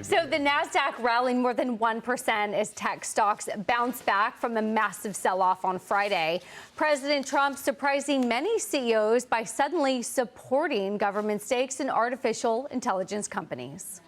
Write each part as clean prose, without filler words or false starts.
So the NASDAQ rallying more than 1% as tech stocks bounce back from a massive sell-off on Friday. President Trump surprising many CEOs by suddenly supporting government stakes in artificial intelligence companies.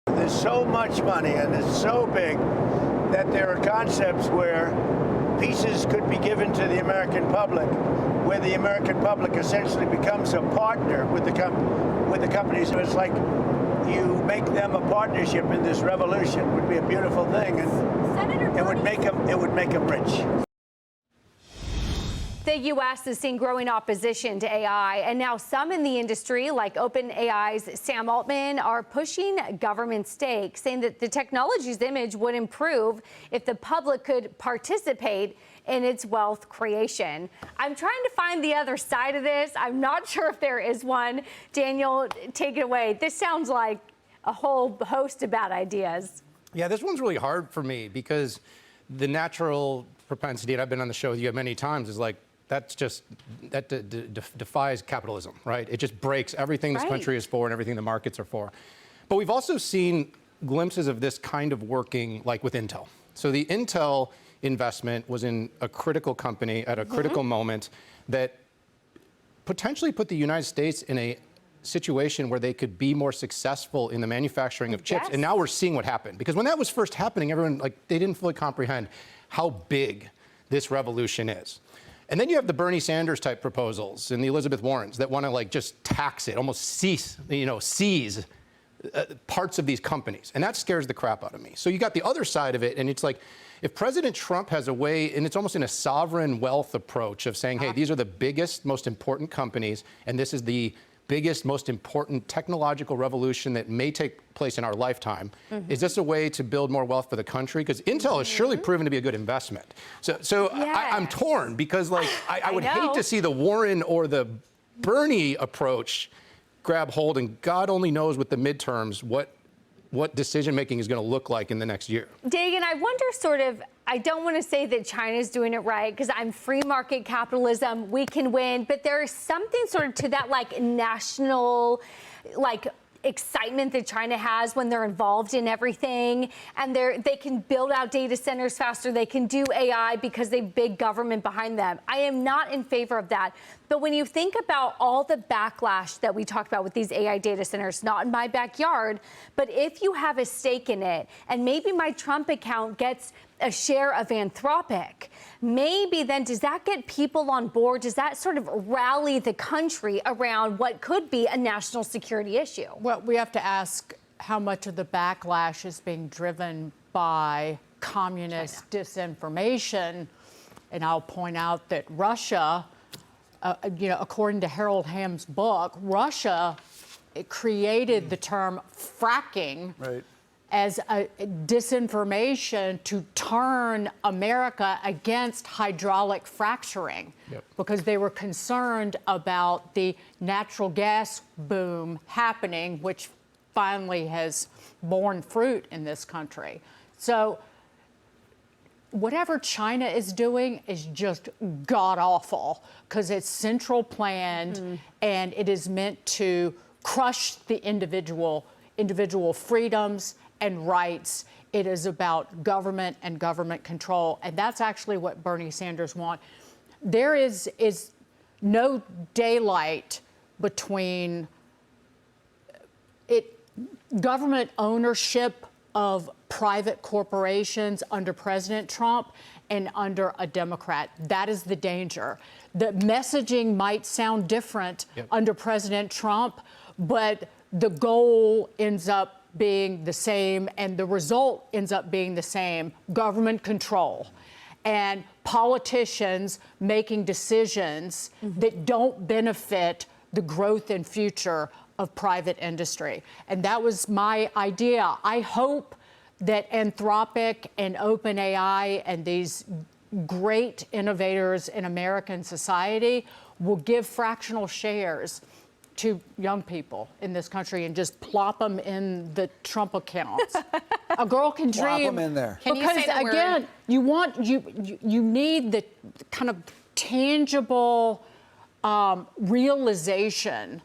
There's so much money and it's so big that there are concepts where pieces could be given to the American public, where the American public essentially becomes a partner with the companies. It's like you make them a partnership in this revolution. It would be a beautiful thing, and it would make them rich. The U.S. is seeing growing opposition to AI, and now some in the industry, like OpenAI's Sam Altman, are pushing government stakes, saying that the technology's image would improve if the public could participate in its wealth creation. I'm trying to find the other side of this. I'm not sure if there is one. Daniel, take it away. This sounds like a whole host of bad ideas. Yeah, this one's really hard for me because the natural propensity, and I've been on the show with you many times, is like, that defies capitalism, right? It just breaks everything this country is for and everything the markets are for. But we've also seen glimpses of this kind of working, like with Intel. So the Intel investment was in a critical company at a critical moment that potentially put the United States in a situation where they could be more successful in the manufacturing of chips. And now we're seeing what happened. Because when that was first happening, everyone, they didn't fully comprehend how big this revolution is. And then you have the Bernie Sanders type proposals and the Elizabeth Warrens that want to just tax it, almost seize parts of these companies. And that scares the crap out of me. So you got the other side of it, and it's like, if President Trump has a way, and it's almost in a sovereign wealth approach of saying, hey, these are the biggest, most important companies, and this is the biggest, most important technological revolution that may take place in our lifetime. Is this a way to build more wealth for the country? Because Intel has surely proven to be a good investment. So I'm torn because I would hate to see the Warren or the Bernie approach grab hold, and God only knows with the midterms what decision-making is going to look like in the next year. Dagan, I wonder I don't want to say that China's doing it right, because I'm free market capitalism, we can win, but there is something to that national, excitement that China has when they're involved in everything, and they can build out data centers faster, they can do AI because they have big government behind them. I am not in favor of that. But when you think about all the backlash that we talked about with these AI data centers, not in my backyard, but if you have a stake in it, and maybe my Trump account gets a share of Anthropic, maybe then does that get people on board? Does that rally the country around what could be a national security issue? Well, we have to ask how much of the backlash is being driven by communist disinformation. And I'll point out that Russia, according to Harold Hamm's book, Russia created the term fracking as a disinformation to turn America against hydraulic fracturing because they were concerned about the natural gas boom happening, which finally has borne fruit in this country. So whatever China is doing is just god-awful because it's central planned and it is meant to crush the individual freedoms and rights. It is about government and government control, and that's actually what Bernie Sanders wants. There is no daylight between government ownership of private corporations under President Trump and under a Democrat. That is the danger. The messaging might sound different under President Trump, but the goal ends up being the same and the result ends up being the same: government control and politicians making decisions that don't benefit the growth and future of private industry. And that was my idea. I hope that Anthropic and OpenAI and these great innovators in American society will give fractional shares to young people in this country and just plop them in the Trump accounts. A girl can dream. Plop them in there. Can you say the again, word? You need the kind of tangible realization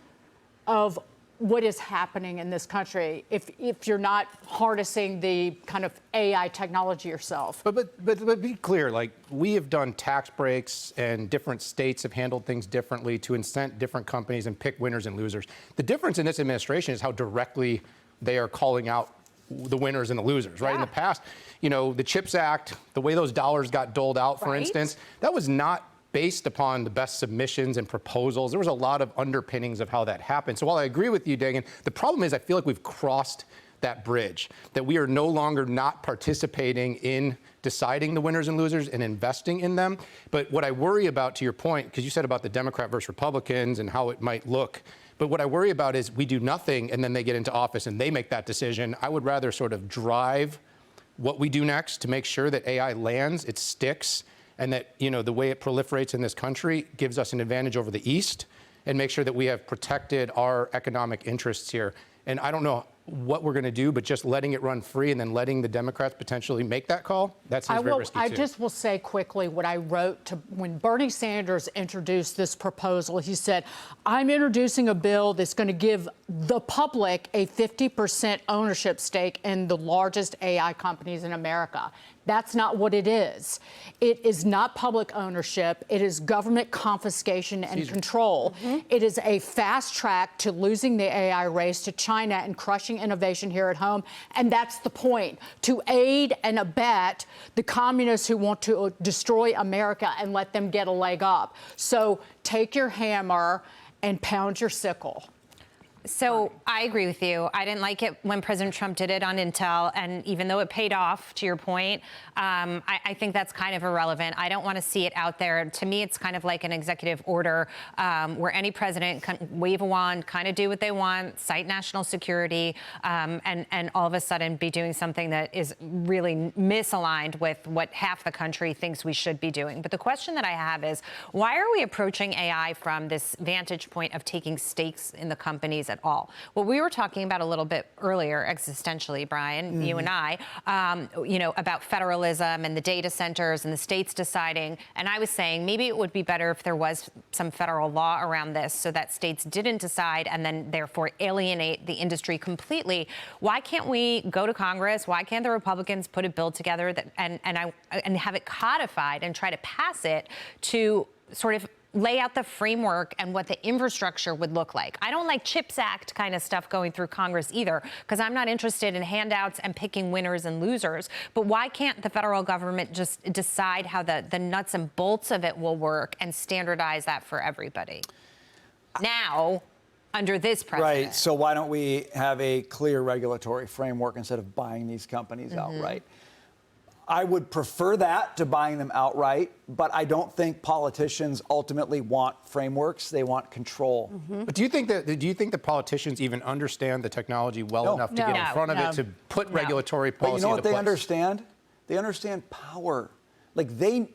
of what is happening in this country if you're not harnessing the kind of AI technology yourself. But be clear, like, we have done tax breaks and different states have handled things differently to incent different companies and pick winners and losers. The difference in this administration is how directly they are calling out the winners and the losers, right? Yeah. In the past, you know, the CHIPS Act, the way those dollars got doled out, for instance, that was not based upon the best submissions and proposals. There was a lot of underpinnings of how that happened. So while I agree with you, Dagan, the problem is I feel like we've crossed that bridge, that we are no longer not participating in deciding the winners and losers and investing in them. But what I worry about, to your point, because you said about the Democrat versus Republicans and how it might look, but what I worry about is we do nothing and then they get into office and they make that decision. I would rather sort of drive what we do next to make sure that AI lands, it sticks, and that, you know, the way it proliferates in this country gives us an advantage over the East, and make sure that we have protected our economic interests here. And I don't know what we're going to do, but just letting it run free and then letting the Democrats potentially make that call, that seems very risky I too. just will say quickly what I wrote to when Bernie Sanders introduced this proposal. He said, I'm introducing a bill that's going to give the public a 50% ownership stake in the largest AI companies in America. That's not what it is. It is not public ownership. It is government confiscation and control. It is a fast track to losing the AI race to China and crushing innovation here at home. And that's the point, to aid and abet the communists who want to destroy America and let them get a leg up. So take your hammer and pound your sickle. So I agree with you. I didn't like it when President Trump did it on Intel, and even though it paid off, to your point, I think that's kind of irrelevant. I don't want to see it out there. To me, it's kind of like an executive order where any president can wave a wand, kind of do what they want, cite national security, and all of a sudden be doing something that is really misaligned with what half the country thinks we should be doing. But the question that I have is, why are we approaching AI from this vantage point of taking stakes in the companies at all? What we were talking about a little bit earlier, existentially, Brian, you and I, you know, about federalism and the data centers and the states deciding. And I was saying maybe it would be better if there was some federal law around this so that states didn't decide and then therefore alienate the industry completely. Why can't we go to Congress? Why can't the Republicans put a bill together that and have it codified and try to pass it to sort of lay out the framework and what the infrastructure would look like? I don't like CHIPS Act kind of stuff going through Congress either, because I'm not interested in handouts and picking winners and losers. But why can't the federal government just decide how the nuts and bolts of it will work and standardize that for everybody now under this president? Right. So why don't we have a clear regulatory framework instead of buying these companies outright? I would prefer that to buying them outright, but I don't think politicians ultimately want frameworks. They want control. But do you think that politicians even understand the technology well enough to get in front of it to put regulatory policy But you know what into they place? understand? They understand power. Like they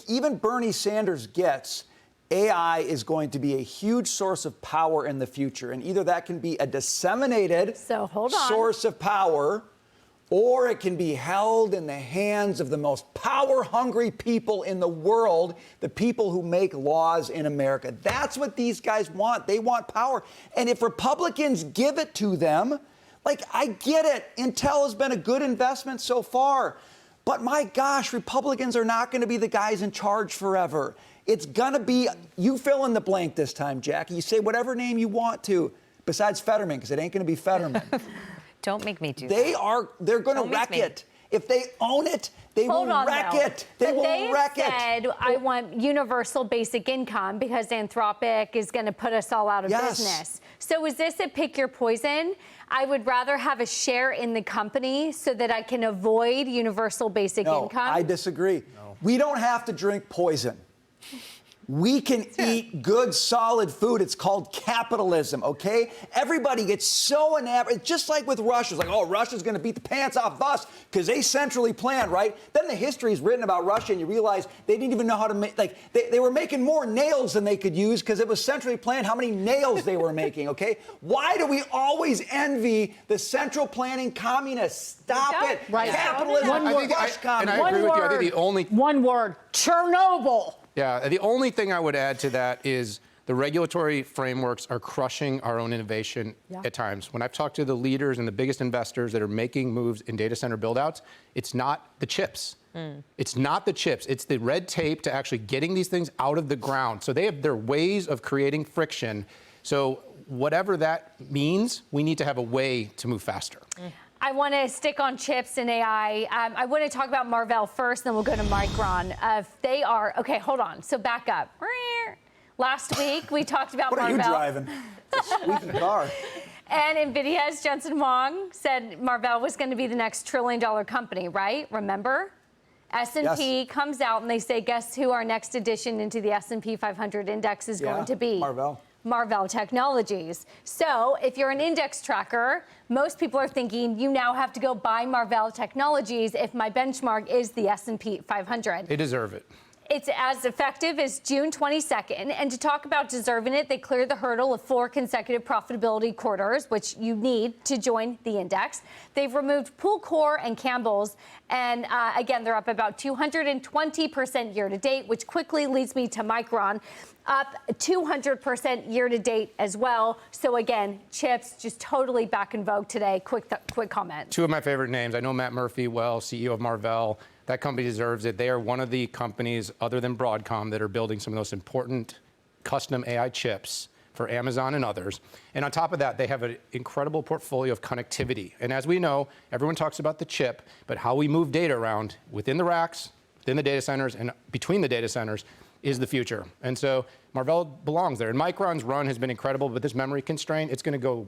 even Bernie Sanders gets AI is going to be a huge source of power in the future, and either that can be a disseminated source of power, or it can be held in the hands of the most power-hungry people in the world, the people who make laws in America. That's what these guys want. They want power. And if Republicans give it to them, like, I get it. Intel has been a good investment so far. But my gosh, Republicans are not going to be the guys in charge forever. It's going to be, you fill in the blank this time, Jackie. You say whatever name you want to, besides Fetterman, because it ain't going to be Fetterman. Don't make me do that. They're going to wreck it. If they own it, they will wreck it. They will wreck it. They said, I want universal basic income because Anthropic is going to put us all out of business. So is this a pick your poison? I would rather have a share in the company so that I can avoid universal basic income. I disagree. No. We don't have to drink poison. We can eat good, solid food. It's called capitalism, okay? Everybody gets so enamored. Just like with Russia. It's like, oh, Russia's going to beat the pants off us because they centrally planned, right? Then the history is written about Russia, and you realize they didn't even know how to make, like, they were making more nails than they could use because it was centrally planned how many nails they were making, okay? Why do we always envy the central planning communists? Stop it. Right. Capitalism. I agree with you. I think the only... One word, Chernobyl. Yeah, the only thing I would add to that is the regulatory frameworks are crushing our own innovation at times. When I've talked to the leaders and the biggest investors that are making moves in data center buildouts, it's not the chips. It's not the chips. It's the red tape to actually getting these things out of the ground. So they have their ways of creating friction. So whatever that means, we need to have a way to move faster. I want to stick on chips and AI. I want to talk about Marvell first, then we'll go to Micron. They are, okay, hold on. So back up. Last week, we talked about What are Marvell. you driving? It's a squeaky car. And NVIDIA's Jensen Huang said Marvell was going to be the next trillion-dollar company, right? Remember? S&P comes out and they say, guess who our next addition into the S&P 500 index is going to be? Marvell. Marvell Technologies. So if you're an index tracker, most people are thinking you now have to go buy Marvell Technologies if my benchmark is the S&P 500. They deserve it. It's as effective as June 22nd. And to talk about deserving it, they cleared the hurdle of 4 consecutive profitability quarters, which you need to join the index. They've removed Pool Core and Campbell's. And again, they're up about 220% year to date, which quickly leads me to Micron, up 200% year to date as well. So again, chips just totally back in vogue today. Quick comment. 2 of my favorite names. I know Matt Murphy well, CEO of Marvell. That company deserves it. They are one of the companies, other than Broadcom, that are building some of those important custom AI chips for Amazon and others. And on top of that, they have an incredible portfolio of connectivity. And as we know, everyone talks about the chip, but how we move data around within the racks, within the data centers, and between the data centers is the future. And so Marvell belongs there. And Micron's run has been incredible, but this memory constraint, it's going to go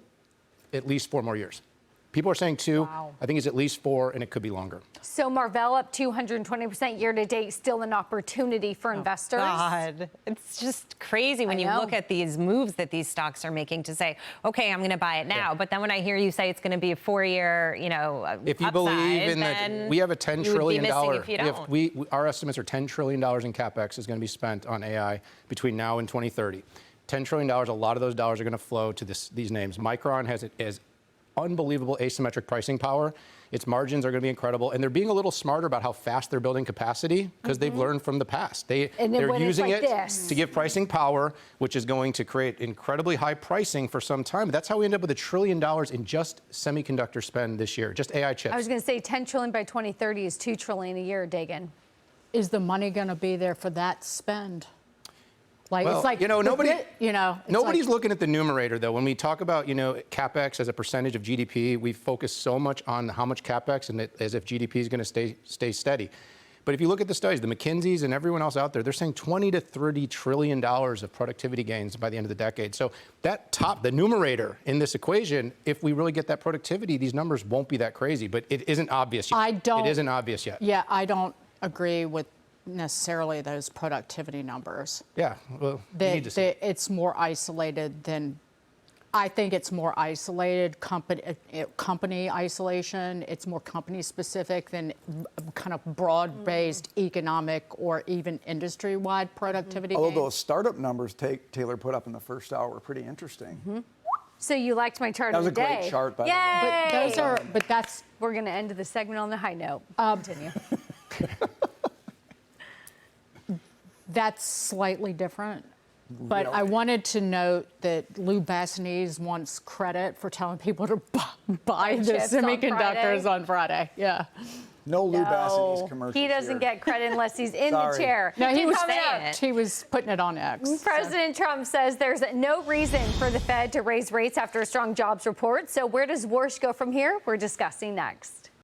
at least 4 more years. People are saying 2. Wow. I think it's at least 4, and it could be longer. So Marvell up 220% year to date, still an opportunity for investors. God, it's just crazy when you look at these moves that these stocks are making to say, okay, I'm going to buy it now. But then when I hear you say it's going to be a 4-year, if you believe in that, we have a $10 trillion. Our estimates are $10 trillion in capex is going to be spent on AI between now and 2030. $10 trillion. A lot of those dollars are going to flow to these names. Micron has unbelievable asymmetric pricing power. Its margins are going to be incredible, and they're being a little smarter about how fast they're building capacity because they've learned from the past. They're using it to give pricing power, which is going to create incredibly high pricing for some time. That's how we end up with $1 trillion in just semiconductor spend this year, just AI chips. I was going to say 10 trillion by 2030 is $2 trillion a year, Dagan. Is the money going to be there for that spend? Like, well, it's like nobody's looking at the numerator, though. When we talk about, capex as a percentage of GDP, we focus so much on how much capex and as if GDP is going to stay steady. But if you look at the studies, the McKinseys and everyone else out there, they're saying $20 to $30 trillion of productivity gains by the end of the decade. So the numerator in this equation, if we really get that productivity, these numbers won't be that crazy. But it isn't obvious yet. It isn't obvious yet. Yeah, I don't agree with necessarily those productivity numbers. Yeah, well, it's more isolated than, I think it's more isolated company isolation. It's more company specific than kind of broad-based economic or even industry-wide productivity. Although those startup numbers Taylor put up in the first hour were pretty interesting. So you liked my chart of the day. That was a great chart, by the way. But that's... We're going to end the segment on the high note. Continue. That's slightly different. But I wanted to note that Lou Bassanese wants credit for telling people to buy the semiconductors on Friday. Yeah. No Lou Bassanese commercials. He doesn't get credit unless he's in the chair. No, he was putting it on X. President Trump says there's no reason for the Fed to raise rates after a strong jobs report. So where does Warsh go from here? We're discussing next.